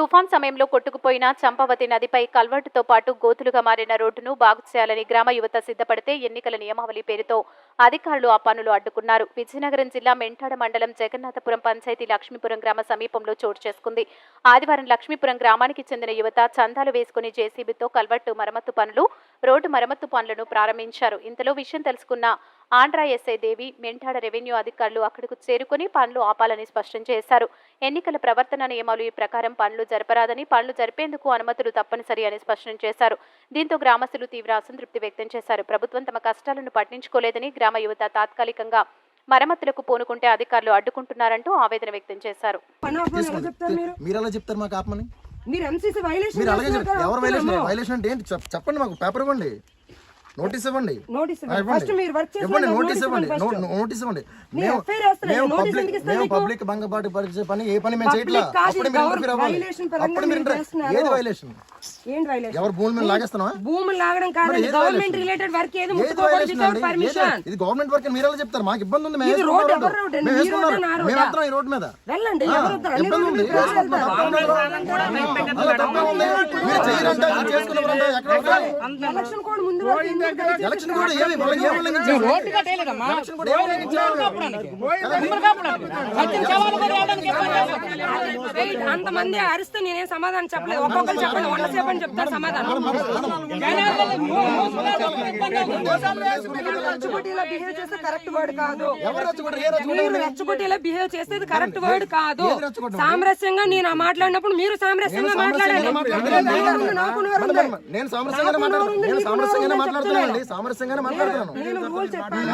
తుఫాన్ సమయంలో కొట్టుకుపోయిన చంపావతి నదిపై కల్వర్టుతో పాటు గోతులుగా మారిన రోడ్డును బాగు చేయాలని గ్రామ యువత సిద్ధపడితే ఎన్నికల నియమావళి పేరుతో అధికారులు ఆ పనులు అడ్డుకున్నారు. విజయనగరం జిల్లా మెంటాడ మండలం జగన్నాథపురం పంచాయతీ లక్ష్మీపురం గ్రామ సమీపంలో చోటు చేసుకుంది. ఆదివారం లక్ష్మీపురం గ్రామానికి చెందిన యువత చందాలు వేసుకుని జేసీబీతో కల్వర్టు మరమ్మతు పనులు, రోడ్డు మరమ్మతు పనులను ప్రారంభించారు. ఇంతలో విషయం తెలుసుకున్న ఆంధ్ర ఎస్ఐ దేవి, మెంటాడ రెవెన్యూ అధికారులు అక్కడకు చేరుకుని పనులు ఆపాలని స్పష్టం చేశారు. ఎన్నికల ప్రవర్తన నియమాలు ఈ ప్రకారం పనులు జరపరాదని, పనులు జరిపేందుకు అనుమతులు తప్పనిసరి అని స్పష్టం చేశారు. దీంతో గ్రామస్తులు తీవ్ర అసంతృప్తి వ్యక్తం చేశారు. ప్రభుత్వం తమ కష్టాలను పట్టించుకోలేదని, గ్రామ యువత తాత్కాలికంగా మరమ్మతులకు పూనుకుంటే అధికారులు అడ్డుకుంటున్నారంటూ ఆవేదన వ్యక్తం చేశారు. చెప్పండి, మాకు పేపర్ ఇవ్వండి, నోటీస్ ఇవ్వండి, నోటీస్ ఇవ్వండి. మేము పబ్లిక్ భంగపాటు పరిచే పని ఏ పని మేము చేయట్లా. ఏది వైలేషన్? ఎవరు భూముల మీద లాగేస్తున్నావా? భూములు లాగడం కాదు, గవర్నమెంట్ రిలేటెడ్ వర్క్ ఏది ముట్టుకోకూడదు పర్మిషన్. ఇది గవర్నమెంట్ వర్క్ మీరు ఎలా చెప్తారు? మాకు ఇబ్బంది ఉంది, మేము ఈ రోడ్ మీద వెళ్ళండి. ఇబ్బంది ఉంది, ఎలక్షన్ కోడ్ ముందు ఎలక్షన్ కూడా ఏమి అంతమంది అరిస్తే నేనేం సమాధానం చెప్పలేదు. ఒక్కొక్కరు చెప్పండి, 100 సేపు అని చెప్తారు సమాధానం. రచ్చగొట్టిలా బిహేవ్ చేస్తే కరెక్ట్ వర్డ్ కాదు. మీరు రచ్చగొట్టిలా బిహేవ్ చేస్తే కరెక్ట్ వర్డ్ కాదు. సామరస్యంగా నేను మాట్లాడినప్పుడు మీరు సామరస్యంగా మాట్లాడాలి. నేను సామరస్యంగానే మాట్లాడుతున్నాను. సామరస్యంగానే మాట్లాడుతున్నాను. నేను రూల్ చెప్పాను.